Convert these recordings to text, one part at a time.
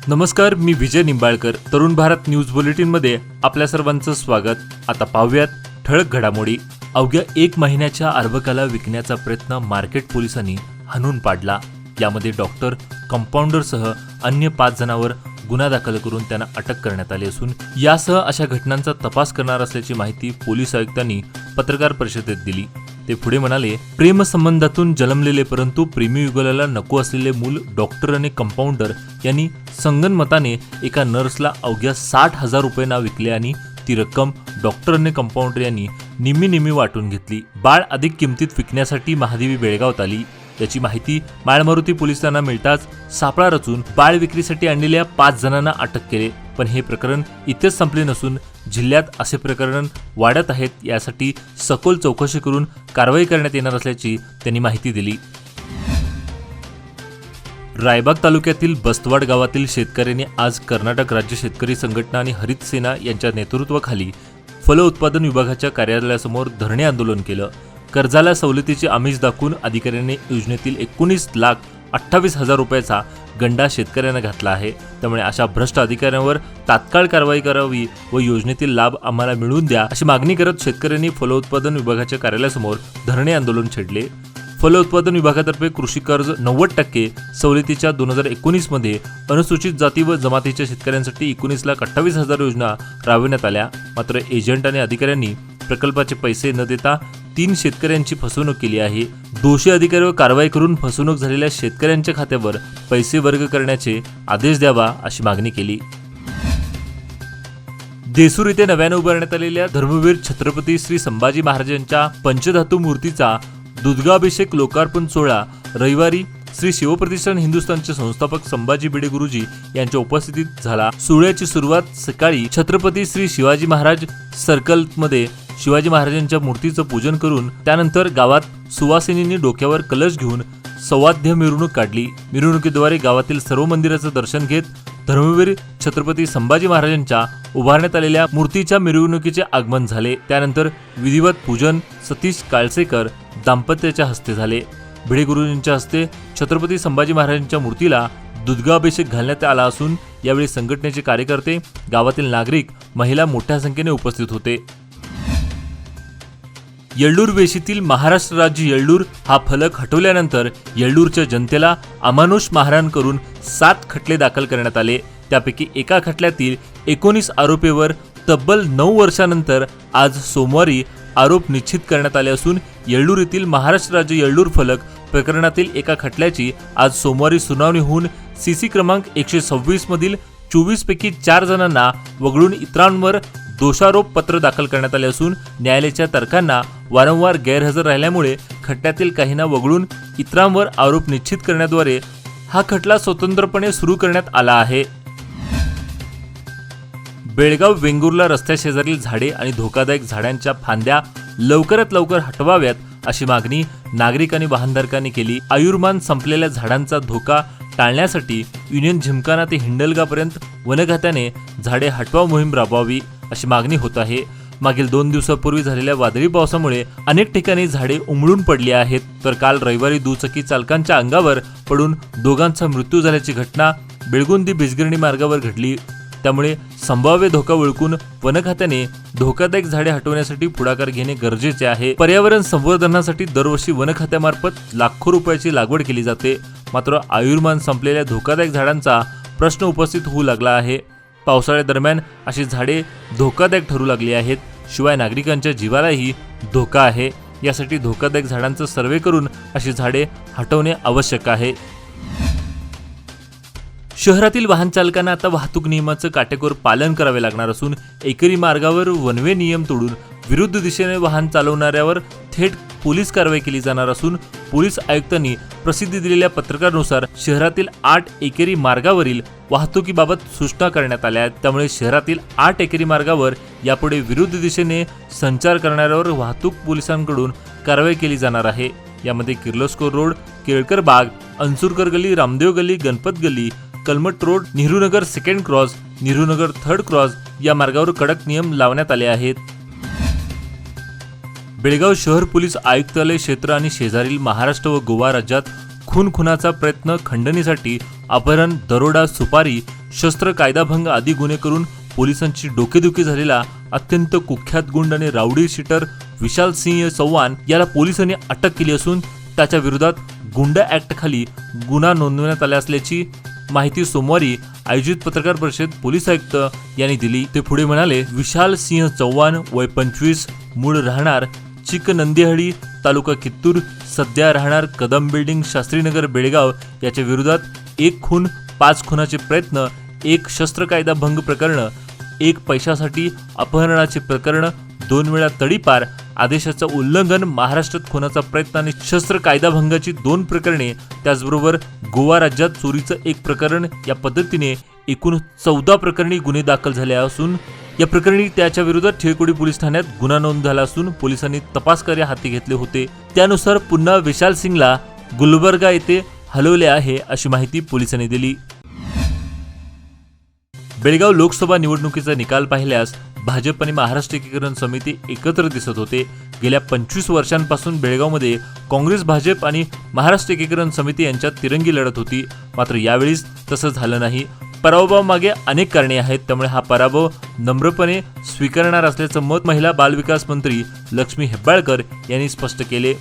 नमस्कार, मी विजय Nimbalkar. Tarun Bharat news bulletin मध्ये आपल्या सर्वांचं स्वागत. आता पाहूयात ठळक घडामोडी. अवघ्या 1 महिन्याच्या अर्भकाला विकण्याचा प्रयत्न मार्केट पोलिसांनी हाणून पाडला. यामध्ये डॉक्टर, कंपाऊंडरसह अन्य 5 जणांवर गुन्हा दाखल करून त्यांना अटक करण्यात आली असून यासह अशा घटनांचा तपास करणार असल्याची माहिती पोलीस आयुक्तांनी पत्रकार परिषदेत दिली. ते पुढे म्हणाले, प्रेमसंबंधातून जन्मलेले परंतु प्रेमी युगलाला नको असलेले मूल डॉक्टर आणि कंपाऊंडर यांनी संगनमताने एका नर्सला अवघ्या 60,000 रुपयांना विकले आणि ती रक्कम डॉक्टर आणि कंपाऊंडर यांनी निम्मी वाटून घेतली. बाळ अधिक किमतीत विकण्यासाठी महादेवी बेळगावात आली. याची माहिती माळमारुती पोलिसांना मिळताच सापळा रचून बाळ विक्रीसाठी आणलेल्या 5 जणांना अटक केले. पण हे प्रकरण इथेच संपले नसून जिल्ह्यात असे प्रकरण वाढत आहेत. यासाठी सखोल चौकशी करून कारवाई करण्यात येणार असल्याची त्यांनी माहिती दिली. रायबाग तालुक्यातील बस्तवाड गावातील शेतकऱ्यांनी आज कर्नाटक राज्य शेतकरी संघटना आणि हरित सेना यांच्या नेतृत्वाखाली फल उत्पादन विभागाच्या कार्यालयासमोर धरणे आंदोलन केलं. कर्जाला सवलतीचे आमिष दाखवून अधिकाऱ्यांनी योजनेतील 19,28,000 रुपयाचा गंडा शेतकऱ्यांना घातला आहे. त्यामुळे अशा भ्रष्ट अधिकाऱ्यांवर तात्काळ कारवाई करावी व योजनेतील लाभ आम्हाला मिळवून द्या अशी मागणी करत शेतकऱ्यांनी फलोत्पादन विभागाच्या कार्यालयासमोर धरणे आंदोलन छेडले. फलोत्पादन विभागातर्फे कृषी कर्ज 90% सवलतीच्या 2019 मध्ये अनुसूचित जाती व जमातीच्या शेतकऱ्यांसाठी 19,28,000 योजना राबविण्यात आल्या. मात्र एजंट आणि अधिकाऱ्यांनी प्रकल्पाचे पैसे न देता 3 शेतकऱ्यांची फसवणूक केली आहे. दोषी अधिकाऱ्यावर कारवाई करून फसवणूक झालेल्या शेतकऱ्यांच्या खात्यावर पैसे वर्ग करण्याचे आदेश द्यावा अशी मागणी केली. देसूर येथे नव्याने उभारण्यात आलेल्या धर्मवीर छत्रपती श्री संभाजी महाराजांच्या पंचधातू मूर्तीचा दुधगाभिषेक लोकार्पण सोहळा रविवारी श्री शिवप्रतिष्ठान हिंदुस्थानचे संस्थापक संभाजी भिडे गुरुजी यांच्या उपस्थितीत झाला. सोहळ्याची सुरुवात सकाळी छत्रपती श्री शिवाजी महाराज सर्कलमध्ये शिवाजी महाराजांच्या मूर्तीचं पूजन करून त्यानंतर गावात सुवासिनींनी डोक्यावर कलश घेऊन सौवाद्य मिरवणूक काढली. मिरवणुकीद्वारे गावातील सर्व मंदिराचं दर्शन घेत धर्मवीर छत्रपती संभाजी महाराजांच्या उभारण्यात आलेल्या मूर्तीच्या मिरवणुकीचे आगमन झाले. त्यानंतर विधिवत पूजन सतीश काळसेकर दाम्पत्याच्या हस्ते झाले. भिडे गुरुजींच्या हस्ते छत्रपती संभाजी महाराजांच्या मूर्तीला दुधगाभिषेक घालण्यात आला असून यावेळी संघटनेचे कार्यकर्ते, गावातील नागरिक, महिला मोठ्या संख्येने उपस्थित होते. येळ्ळूर वेशीतील महाराष्ट्र राज्य येळ्ळूर हा फलक हटवल्यानंतर येळ्ळूरच्या जनतेला अमानुष मारहाण करून 7 खटले दाखल करण्यात आले. त्यापैकी एका खटल्यातील 19 आरोपीवर तब्बल 9 वर्षानंतर आज सोमवारी आरोप निश्चित करण्यात आले असून येळ्ळूर येथील महाराष्ट्र राज्य येळ्ळूर फलक प्रकरणातील एका खटल्याची आज सोमवारी सुनावणी होऊन सीसी क्रमांक 126 मधील 24 पैकी 4 जणांना वगळून इतरांवर दोषारोप पत्र दाखल करण्यात आले असून न्यायालयाच्या तर्कांना वारंवार गैरहजर राहिल्यामुळे खटल्यातील काहींना वगळून इतरांवर आरोप निश्चित करण्याद्वारे हा खटला स्वतंत्रपणे सुरू करण्यात आला आहे. बेळगाव वेंगुर्ला रस्त्याशेजारील झाडे आणि धोकादायक झाडांच्या फांद्या लवकरात लवकर हटवाव्यात अशी मागणी नागरिक आणि वाहनधारकांनी केली. आयुर्मान संपलेल्या झाडांचा धोका टाळण्यासाठी युनियन झिमखाना ते हिंडलगापर्यंत वनखात्याने झाडे हटवा मोहीम राबवावी अशी मागणी होत आहे. मागील 2 दिवसापूर्वी झालेल्या वादळी पावसामुळे अनेक ठिकाणी झाडे उमळून पडली आहेत. तर काल रविवारी दुचाकी चालकांच्या अंगावर पडून दोघांचा मृत्यू झाल्याची घटना बेळगुंदी बिजगिरणी मार्गावर घडली. त्यामुळे संभाव्य धोका ओळखून वनखात्याने धोकादायक झाडे हटवण्यासाठी पुढाकार घेणे गरजेचे आहे. पर्यावरण संवर्धनासाठी दरवर्षी वनखात्यामार्फत लाखो रुपयाची लागवड केली जाते. मात्र आयुर्मान संपलेल्या धोकादायक झाडांचा प्रश्न उपस्थित होऊ लागला आहे. पावसाळ्यादरम्यान अशी झाडे धोकादायक ठरू लागली आहेत. शिवाय नागरिकांच्या जीवालाही धोका आहे. यासाठी धोकादायक झाडांचा सर्वे करून अशी झाडे हटवणे आवश्यक आहे. शहरातील वाहन चालकांना आता वाहतूक नियमाचं काटेकोर पालन करावे लागणार असून एकेरी मार्गावर वन वे नियम तोडून विरुद्ध दिशेने वाहन चालवणाऱ्यावर थेट पोलीस कारवाई केली जाणार असून पोलीस आयुक्तांनी प्रसिद्धी दिलेल्या पत्रकानुसार शहरातील 8 एकेरी मार्गावरील वाहतुकीबाबत सूचना करण्यात आल्या आहेत. त्यामुळे शहरातील 8 एकेरी मार्गावर यापुढे विरुद्ध दिशेने संचार करणाऱ्यावर वाहतूक पोलिसांकडून कारवाई केली जाणार आहे. यामध्ये Kirloskar road, Kelkar Bagh, Ansurkar Gali, Ramdev Gali, Ganpat Gali, Kalmat road, Nehrunagar second cross, Nehrunagar third cross या मार्गावर कडक नियम लावण्यात आले आहेत. बेळगाव शहर पोलीस आयुक्तालय क्षेत्र आणि शेजारील महाराष्ट्र व गोवा राज्यात खून-खुनाचा प्रयत्न खंडणीसाठी अपहरण, दरोडा, सुपारी, शस्त्र कायदाभंग आदी गुन्हे करून पोलिसांची डोकेदुखी झालेला अत्यंत कुख्यात गुंड आणि राऊडी शीटर विशाल सिंह चव्हाण याला पोलिसांनी अटक केली असून त्याच्या विरोधात गुंडा ऍक्ट खाली गुन्हा नोंदवण्यात आला असल्याची माहिती सोमवारी आयोजित पत्रकार परिषदेत पोलीस आयुक्त यांनी दिली। ते पुढे म्हणाले, विशाल सिंह चव्हाण वय 25, मूळ राहणार चिकनंदीहळ्ळी तालुका कित्तूर, सध्या राहणार कदम बिल्डिंग शास्त्रीनगर बेळगाव याच्या विरोधात 1 खून, 5 खुनाचे प्रयत्न, 1 शस्त्र कायदा भंग प्रकरण, 1 पैशासाठी अपहरणाचे प्रकरण, 2 वेळा तडीपार, आदेशाचं उल्लंघन, महाराष्ट्रात खुनाचा प्रयत्न आणि शस्त्र कायदाभंगाची 2 प्रकरणे, त्याचबरोबर गोवा राज्यात चोरीचं 1 प्रकरण या पद्धतीने एकूण 14 प्रकरणी गुन्हे दाखल झाले असून या प्रकरणी त्याच्या विरोधात ठेकोडी पोलीस ठाण्यात गुन्हा नोंद झाला असून पोलिसांनी तपास कार्य हाती घेतले होते। त्यानुसार पुन्हा विशाल सिंगला गुलबर्गा येथे हलवले आहे अशी माहिती पोलिसांनी दिली। बेळगाव लोकसभा निवडणुकीचा निकाल पाहिल्यास भाजप आणि महाराष्ट्र एकीकरण समिती एकत्र दिसत होते। गेल्या 25 वर्षांपासून बेळगावमध्ये काँग्रेस, भाजप आणि महाराष्ट्र एकीकरण समिती यांच्यात तिरंगी लढत होती। मात्र यावेळीच तसं झालं नाही। पराभवामागे अनेक कारणे आहेत, त्यामुळे हा पराभव नम्रपणे स्वीकारणार असल्याचं मत महिला बालविकास मंत्री लक्ष्मी हेब्बाळकर यांनी स्पष्ट केले।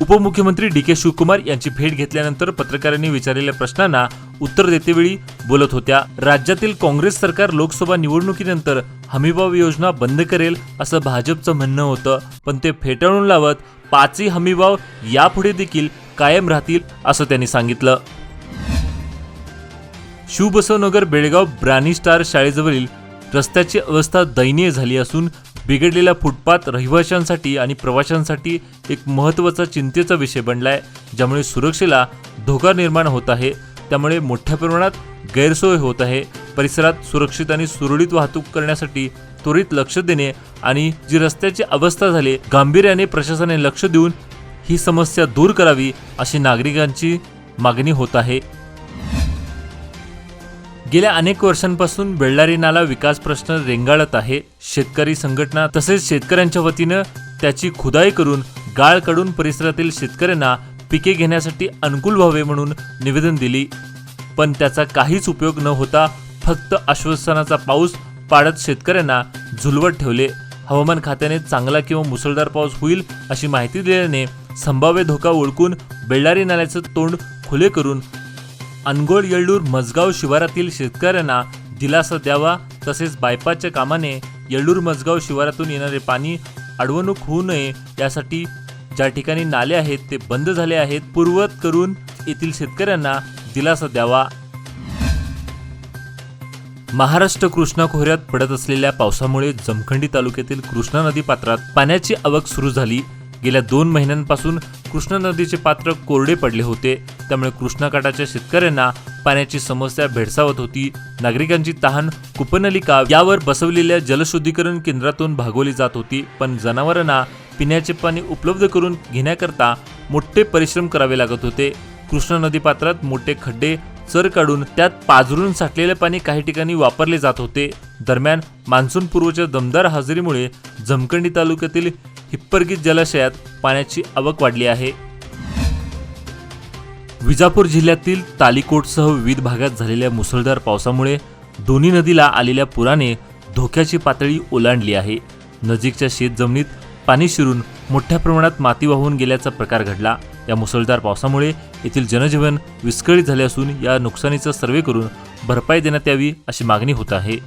उपमुख्यमंत्री डी.के. शिवकुमार यांची भेट घेतल्यानंतर पत्रकारांनी विचारलेल्या प्रश्नांना उत्तर देतेवेळी बोलत होत्या। राज्यातील काँग्रेस सरकार लोकसभा निवडणुकीनंतर हमीभाव योजना बंद करेल असं भाजपचं म्हणणं होतं, पण ते फेटाळून लावत 5ही हमीभाव यापुढे देखील कायम राहतील असं त्यांनी सांगितलं। शिवबसवनगर बेळगाव ब्रानी स्टार शाळेजवळील रस्त्याची अवस्था दयनीय झाली असून बिघडलेला फुटपाथ रहिवाशांसाठी आणि प्रवाशांसाठी एक महत्त्वाचा चिंतेचा विषय बनलाय, ज्यामुळे सुरक्षेला धोका निर्माण होत आहे। त्यामुळे मोठ्या प्रमाणात गैरसोय होत आहे। परिसरात सुरक्षित आणि सुरळीत वाहतूक करण्यासाठी त्वरित लक्ष देणे आणि जी रस्त्याची अवस्था झाली गांभीर्याने प्रशासनाने लक्ष देऊन ही समस्या दूर करावी अशी नागरिकांची मागणी होत आहे। गेल्या अनेक वर्षांपासून बेळ्ळारी नाला विकास प्रश्न रेंगाळत आहे। शेतकरी संघटना तसेच शेतकऱ्यांच्या वतीनं त्याची खुदाई करून गाळ काढून परिसरातील शेतकऱ्यांना पिके घेण्यासाठी अनुकूल व्हावे म्हणून निवेदन दिली, पण त्याचा काहीच उपयोग न होता फक्त आश्वासनाचा पाऊस पाडत शेतकऱ्यांना झुलवत ठेवले। हवामान खात्याने चांगला किंवा मुसळधार पाऊस होईल अशी माहिती दिल्याने संभाव्य धोका ओळखून बेळ्ळारी नाल्याचं तोंड खुले करून अनगोळ येळ्ळूर मजगाव शिवारातील शेतकऱ्यांना दिलासा द्यावा, तसेच बायपासच्या कामाने येळ्ळूर मजगाव शिवारातून येणारे पाणी अडवणूक होऊ नये यासाठी ज्या ठिकाणी नाले आहेत ते बंद झाले आहेत पूर्ववत करून येथील शेतकऱ्यांना दिलासा द्यावा। महाराष्ट्र कृष्णा खोऱ्यात पडत असलेल्या पावसामुळे जमखंडी तालुक्यातील कृष्णा नदी पात्रात पाण्याची आवक सुरू झाली। गेल्या 2 महिन्यांपासून कृष्णा नदीचे पात्र कोरडे पडले होते, त्यामुळे कृष्णा काठाच्या शेतकऱ्यांना पाण्याची समस्या भेडसावत होती। नागरिकांची तहान कुपनलिका यावर बसवलेल्या जलशुद्धीकरण केंद्रातून भागवली जात होती, पण जनावरांना पिण्याचे पाणी उपलब्ध करून घेण्याकरता मोठे परिश्रम करावे लागत होते। कृष्णा नदी पात्रात मोठे खड्डे चर काढून त्यात पाझरून साठलेले पाणी काही ठिकाणी वापरले जात होते। दरम्यान मान्सून पूर्वच्या दमदार हजेरीमुळे जमखंडी तालुक्यातील हिप्परगी जलाशयात पाण्याची आवक वाढली आहे। विजापूर जिल्ह्यातील तालीकोटसह विविध भागात झालेल्या मुसळधार पावसामुळे दोन्ही नदीला आलेल्या पुराने धोक्याची पातळी ओलांडली आहे। नजीकच्या शेतजमिनीत पाणी शिरून मोठ्या प्रमाणात माती वाहून गेल्याचा प्रकार घडला। या मुसळधार पावसामुळे येथील जनजीवन विस्कळीत झाले असून या नुकसानीचा सर्वे करून भरपाई देण्यात यावी अशी मागणी होत आहे।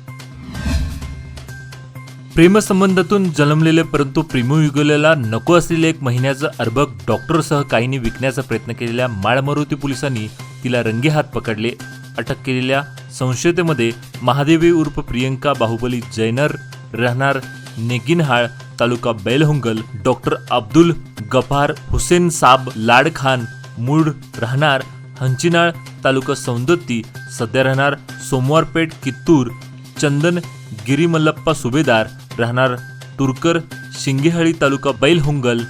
प्रेमसंबंधातून जन्मलेले परंतु प्रेमयुगलेला नको असलेले 1 महिन्याचं अर्भक डॉक्टरसह काहींनी विकण्याचा प्रयत्न केलेल्या माळमारुती पोलिसांनी तिला रंगेहात पकडले। अटक केलेल्या संशयितेमध्ये महादेवी उर्फ प्रियंका बाहुबली जैनर राहणार नेगिनहाळ तालुका बैलहोंगल, डॉक्टर अब्दुल गफार हुसेन साब लाडखान मूळ राहणार हंचिनाळ तालुका सौंदत्ती, सध्या राहणार सोमवारपेठ कित्तूर, चंदन गिरीमल्लप्पा सुभेदार राहणार तुरकर शिंगेहळ्ळी तालुका बैलहोंगल,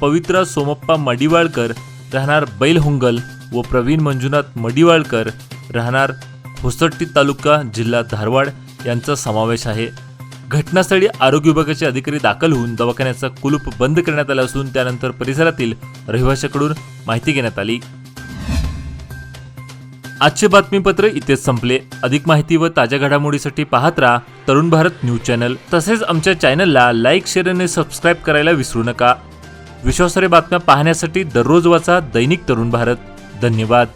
पवित्रा सोमप्पा मडिवाळकर राहणार बैलहोंगल व प्रवीण मंजुनाथ मडिवाळकर राहणार होसट्टी तालुका जिल्हा धारवाड यांचा समावेश आहे। घटनास्थळी आरोग्य विभागाचे अधिकारी दाखल होऊन दवाखान्याचा कुलूप बंद करण्यात आला असून त्यानंतर परिसरातील रहिवाशांकडून माहिती घेण्यात आली। आजचे बातमीपत्र इथेच संपले. अधिक माहिती व ताज्या घडामोडीसाठी पाहत राहा तरुण भारत न्यूज चॅनल. तसेच आमच्या चॅनलला लाईक, शेअर आणि सबस्क्राईब करायला विसरू नका. विश्वासार्ह बातम्या पाहण्यासाठी दररोज वाचा दैनिक तरुण भारत. धन्यवाद.